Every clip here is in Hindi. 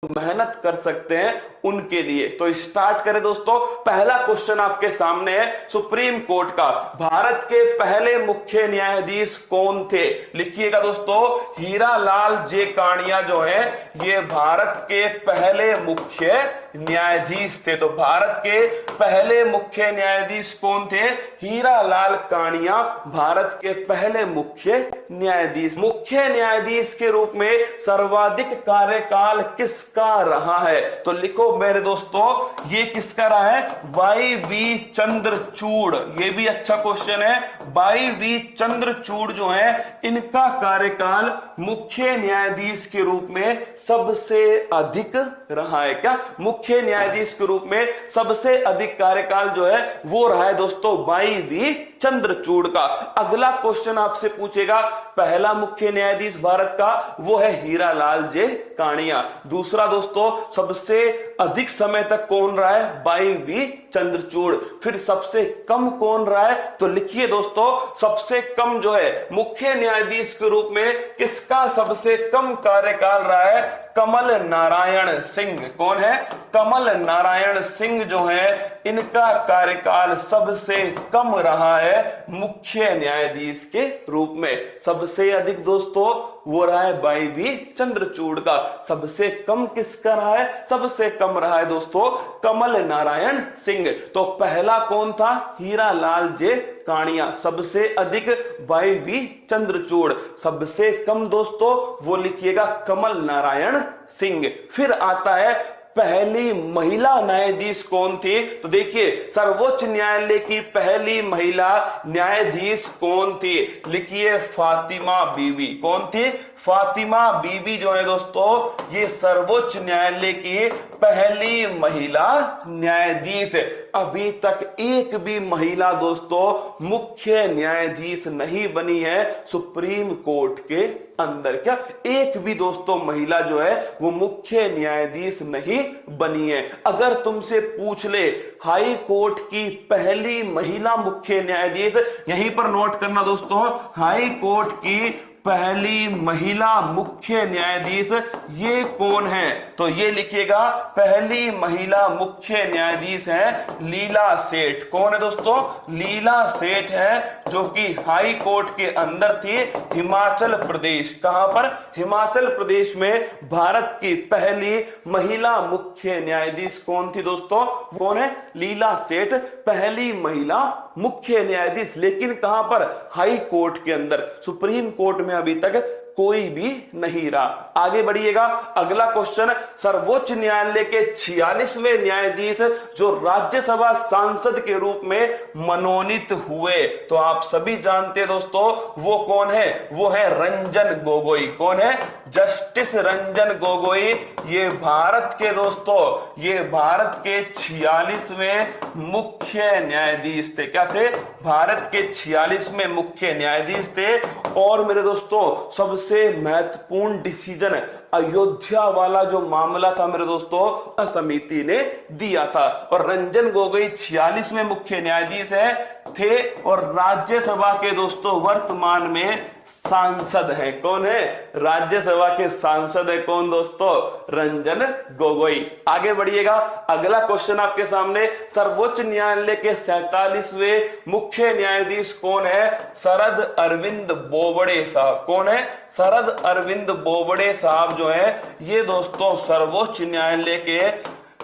मेहनत कर सकते हैं उनके लिए। तो स्टार्ट करें दोस्तों। पहला क्वेश्चन आपके सामने है सुप्रीम कोर्ट का, भारत के पहले मुख्य न्यायाधीश कौन थे? लिखिएगा दोस्तों, हीरा लाल जे कानिया जो है ये भारत के पहले मुख्य न्यायाधीश थे। तो भारत के पहले मुख्य न्यायाधीश कौन थे? हीरा लाल कानिया भारत के पहले मुख्य न्यायाधीश। मुख्य न्यायाधीश के रूप में सर्वाधिक कार्यकाल किसका रहा है? तो लिखो मेरे दोस्तों, ये किसका रहा है? Y V Chandrachud. ये भी अच्छा क्वेश्चन है। वाई वी चंद्रचूड़ जो है इनका कार्यकाल मुख्य न्यायाधीश के रूप में सबसे अधिक रहा है। क्या? मुख्य न्यायाधीश के रूप में सबसे अधिक कार्यकाल जो है वो रहा है दोस्तों वाई वी चंद्रचूड़ का। अगला क्वेश्चन आपसे पूछेगा, पहला मुख्य न्यायाधीश भारत का वो है हीरा लाल जे कानिया। दूसरा दोस्तों, सबसे अधिक समय तक कौन रहा है? Y V Chandrachud. फिर सबसे कम कौन रहा है? तो लिखिए दोस्तों, सबसे कम जो है मुख्य न्यायाधीश के रूप में किसका सबसे कम कार्यकाल रहा है? कमल नारायण सिंह। कौन है? कमल नारायण सिंह जो है इनका कार्यकाल सबसे कम रहा है मुख्य न्यायाधीश के रूप में। सबसे अधिक दोस्तों वो रहा है वाई वी चंद्रचूड़ का। सबसे कम किसका रहा है? सबसे कम रहा है दोस्तों कमल नारायण सिंह। तो पहला कौन था? हीरा लाल जे कानिया। सबसे अधिक वाई वी चंद्रचूड़। सबसे कम दोस्तों वो लिखिएगा कमल नारायण सिंह। फिर आता है पहली महिला न्यायाधीश कौन थी? तो देखिए, सर्वोच्च न्यायालय की पहली महिला न्यायाधीश कौन थी? लिखिए फातिमा बीबी। कौन थी? फातिमा बीबी जो है दोस्तों ये सर्वोच्च न्यायालय की पहली महिला न्यायाधीश। अभी तक एक भी महिला दोस्तों मुख्य न्यायाधीश नहीं बनी है सुप्रीम कोर्ट के अंदर। क्या? एक भी दोस्तों महिला जो है वो मुख्य न्यायाधीश नहीं बनी है। अगर तुमसे पूछ ले हाई कोर्ट की पहली महिला मुख्य न्यायाधीश, यहीं पर नोट करना दोस्तों, हाई कोर्ट की पहली महिला मुख्य न्यायाधीश ये कौन है? तो ये लिखिएगा, पहली महिला मुख्य न्यायाधीश है लीला सेठ। कौन है दोस्तों? लीला सेठ है जो कि हाई कोर्ट के अंदर थी हिमाचल प्रदेश। कहां पर? हिमाचल प्रदेश में भारत की पहली महिला मुख्य न्यायाधीश कौन थी दोस्तों? कौन है? लीला सेठ, पहली महिला मुख्य न्यायाधीश। लेकिन कहां पर? हाई कोर्ट के अंदर। सुप्रीम कोर्ट में अभी तक कोई भी नहीं रहा। आगे बढ़िएगा। अगला क्वेश्चन, सर्वोच्च न्यायालय के 46वें न्यायाधीश जो राज्यसभा सांसद के रूप में मनोनीत हुए, तो आप सभी जानते हैं दोस्तों वो कौन है? वो है रंजन गोगोई। कौन है? जस्टिस रंजन गोगोई। ये भारत के दोस्तों, ये भारत के 46वें मुख्य न्यायाधीश थे। क्या थे? भारत के 46वें मुख्य न्यायाधीश थे। और मेरे दोस्तों सबसे महत्वपूर्ण डिसीजन अयोध्या वाला जो मामला था मेरे दोस्तों समिति ने दिया था। और रंजन गोगोई 46वें मुख्य न्यायाधीश है थे और राज्यसभा के दोस्तों वर्तमान में सांसद हैं। कौन है? राज्यसभा के सांसद है कौन दोस्तों? रंजन गोगोई। आगे बढ़िएगा। अगला क्वेश्चन आपके सामने, सर्वोच्च न्यायालय के 47वें मुख्य न्यायाधीश कौन है? शरद अरविंद बोबड़े साहब। कौन है? शरद अरविंद बोबड़े साहब जो है ये दोस्तों सर्वोच्च न्यायालय के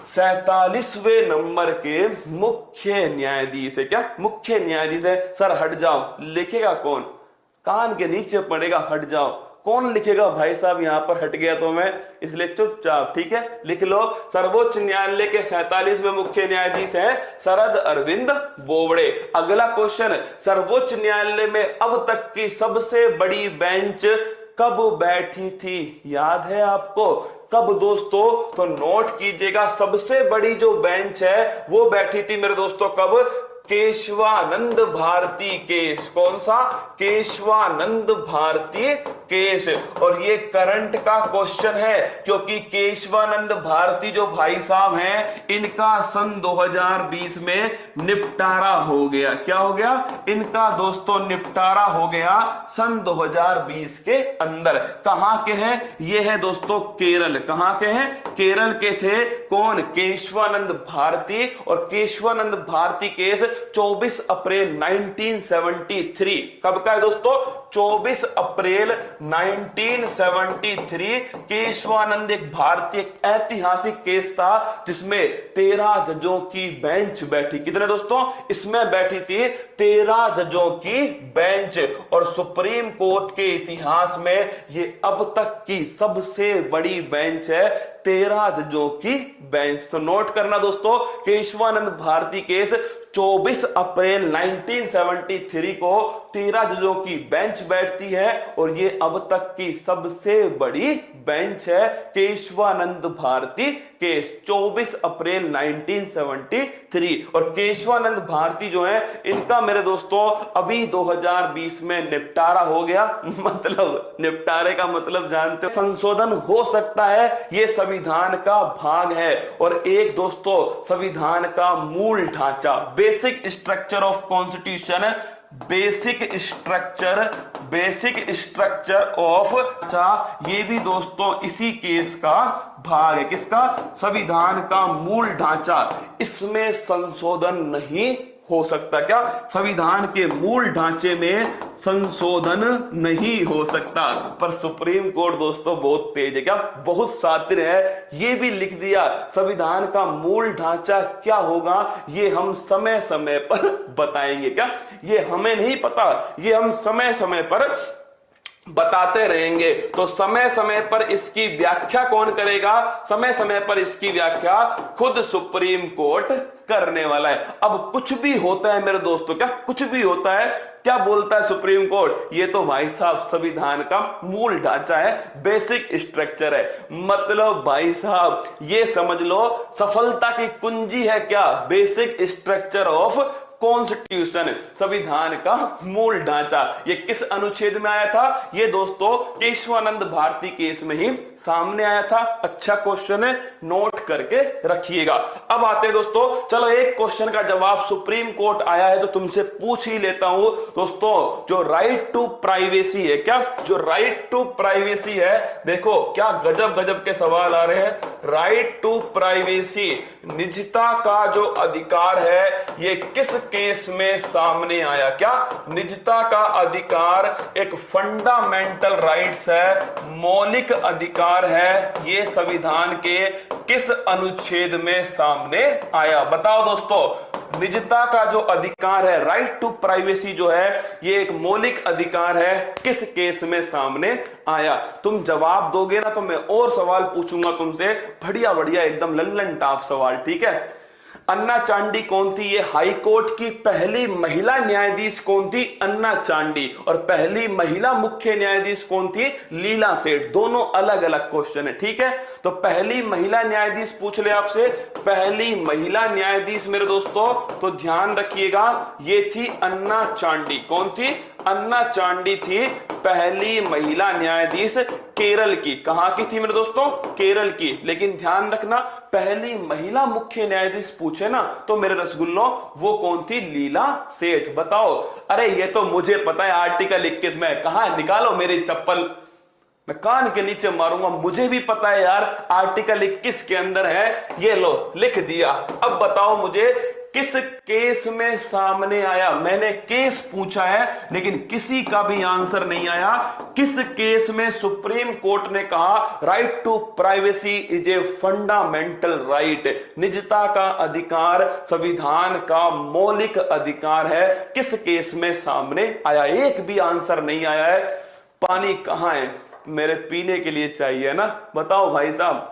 47वें नंबर के मुख्य न्यायाधीश है। क्या? मुख्य न्यायाधीश है। सर हट जाओ, लिखेगा कौन? कान के नीचे पड़ेगा हट जाओ। कौन लिखेगा भाई साहब? यहां पर हट गया तो मैं, इसलिए चुपचाप, ठीक है, लिख लो। सर्वोच्च न्यायालय के 47वें मुख्य न्यायाधीश हैं शरद अरविंद बोबड़े। अगला क्वेश्चन, सर्वोच्च न्यायालय में अब तक की सबसे बड़ी बेंच कब बैठी थी? याद है आपको? कब दोस्तों? तो नोट कीजिएगा, सबसे बड़ी जो बेंच है वो बैठी थी मेरे दोस्तों कब? केशवानंद भारती केस। कौन सा? केशवानंद भारती केस। और ये करंट का क्वेश्चन है क्योंकि केशवानंद भारती जो भाई साहब हैं इनका सन 2020 में निपटारा हो गया। क्या हो गया? इनका दोस्तों निपटारा हो गया सन 2020 के अंदर। कहां के हैं ये? है दोस्तों केरल। कहां के हैं? केरल के थे। कौन? केशवानंद भारती। और केशवानंद भारती केस 24 अप्रैल 1973। कब का है दोस्तों? 24 अप्रैल 1973। केशवानंद एक भारतीय एक ऐतिहासिक केस था जिसमें 13 जजों की बेंच बैठी। कितने दोस्तों? इसमें बैठी थी 13 जजों की बेंच। और सुप्रीम कोर्ट के इतिहास में ये अब तक की सबसे बड़ी बेंच है, 13 जजों की बेंच। तो नोट करना दोस्तों, केशवानंद भारती केस 24 अप्रैल 1973 को 13 जजों की बेंच बैठती है और ये अब तक की सबसे बड़ी बेंच है। केशवानंद भारती केस 24 अप्रैल 1973। और केशवानंद भारती जो है इनका मेरे दोस्तों अभी 2020 में निपटारा हो गया। मतलब निपटारे का मतलब जानते हो, संशोधन हो सकता है, ये संविधान का भाग है। और एक दोस्तों संविधान का मूल ढांचा, basic structure of constitution, basic structure of, अच्छा ये भी दोस्तों इसी केस का भाग है। किसका? संविधान का मूल ढांचा। इसमें संशोधन नहीं हो सकता। क्या? संविधान के मूल ढांचे में संशोधन नहीं हो सकता। पर सुप्रीम कोर्ट दोस्तों बहुत तेज है, क्या बहुत शातिर है, ये भी लिख दिया संविधान का मूल ढांचा क्या होगा ये हम समय समय पर बताएंगे। क्या? ये हमें नहीं पता, ये हम समय समय पर बताते रहेंगे। तो समय समय पर इसकी व्याख्या कौन करेगा? समय समय पर इसकी व्याख्या खुद सुप्रीम कोर्ट करने वाला है। अब कुछ भी होता है मेरे दोस्तों, क्या कुछ भी होता है, क्या बोलता है सुप्रीम कोर्ट? ये तो भाई साहब संविधान का मूल ढांचा है, बेसिक स्ट्रक्चर है। मतलब भाई साहब ये समझ लो सफलता की कुंजी है क्या? बेसिक स्ट्रक्चर ऑफ कॉन्स्टिट्यूशन, संविधान का मूल ढांचा। ये किस अनुच्छेद में आया था? ये दोस्तों केशवानंद भारती केस में ही सामने आया था। अच्छा क्वेश्चन है, नोट करके रखिएगा। अब आते हैं दोस्तों, चलो एक क्वेश्चन का जवाब सुप्रीम कोर्ट आया है तो तुमसे पूछ ही लेता हूं दोस्तों। जो राइट टू प्राइवेसी है, क्या जो राइट टू प्राइवेसी है, देखो क्या गजब गजब के सवाल आ रहे हैं। राइट टू प्राइवेसी, निजता का जो अधिकार है, ये किस केस में सामने आया? क्या निजता का अधिकार एक फंडामेंटल राइट्स है, मौलिक अधिकार है, ये संविधान के किस अनुच्छेद में सामने आया? बताओ दोस्तों, निजता का जो अधिकार है, राइट टू प्राइवेसी जो है, ये एक मौलिक अधिकार है, किस केस में सामने आया? तुम जवाब दोगे ना तो मैं और सवाल पूछूंगा तुमसे, बढ़िया बढ़िया एकदम लल्लन टॉप सवाल, ठीक है। अन्ना चांडी कौन थी? ये हाई कोर्ट की पहली महिला न्यायाधीश कौन थी? अन्ना चांडी। और पहली महिला मुख्य न्यायाधीश कौन थी? लीला सेठ। दोनों अलग अलग क्वेश्चन है, ठीक है। तो पहली महिला न्यायाधीश पूछ ले आपसे, पहली महिला न्यायाधीश मेरे दोस्तों, तो ध्यान रखिएगा ये थी अन्ना चांडी। कौन थी? अन्ना चांडी थी पहली महिला न्यायाधीश केरल की। कहां की थी मेरे दोस्तों? केरल की। लेकिन ध्यान रखना पहली महिला मुख्य न्यायाधीश पूछे ना तो मेरे रसगुल्लो वो कौन थी? लीला सेठ। बताओ, अरे ये तो मुझे पता है, आर्टिकल 21 में। कहां? निकालो मेरी चप्पल, मैं कान के नीचे मारूंगा। मुझे भी पता है यार, आर्टिकल 21 के अंदर है। ये लो लिख दिया। अब बताओ मुझे किस केस में सामने आया? मैंने केस पूछा है लेकिन किसी का भी आंसर नहीं आया। किस केस में सुप्रीम कोर्ट ने कहा right to privacy is a fundamental right, निजता का अधिकार संविधान का मौलिक अधिकार है? किस केस में सामने आया? एक भी आंसर नहीं आया है। पानी कहां है? मेरे पीने के लिए चाहिए ना, बताओ भाई साहब।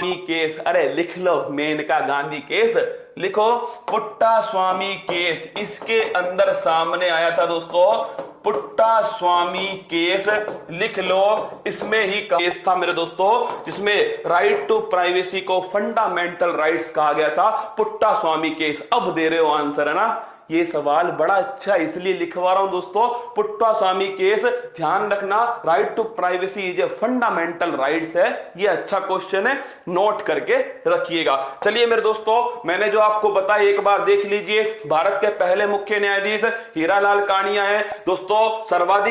केस, अरे लिख लो, मेनका गांधी केस लिखो, पुट्टा स्वामी केस इसके अंदर सामने आया था दोस्तों। पुट्टा स्वामी केस लिख लो, इसमें ही केस था मेरे दोस्तों जिसमें राइट टू प्राइवेसी को फंडामेंटल राइट्स कहा गया था। पुट्टा स्वामी केस। अब दे रहे हो आंसर है ना? ये सवाल बड़ा अच्छा इसलिए लिखवा रहा हूं दोस्तों, पुट्टास्वामी केस, ध्यान रखना, right to privacy is a fundamental rights है, ये अच्छा क्वेश्चन है, नोट करके रखिएगा। चलिए मेरे दोस्तों, मैंने जो आपको बताया एक बार देख लीजिए, भारत के पहले मुख्य न्यायाधीश हीरालाल कानिया है दोस्तों। सर्वाधिक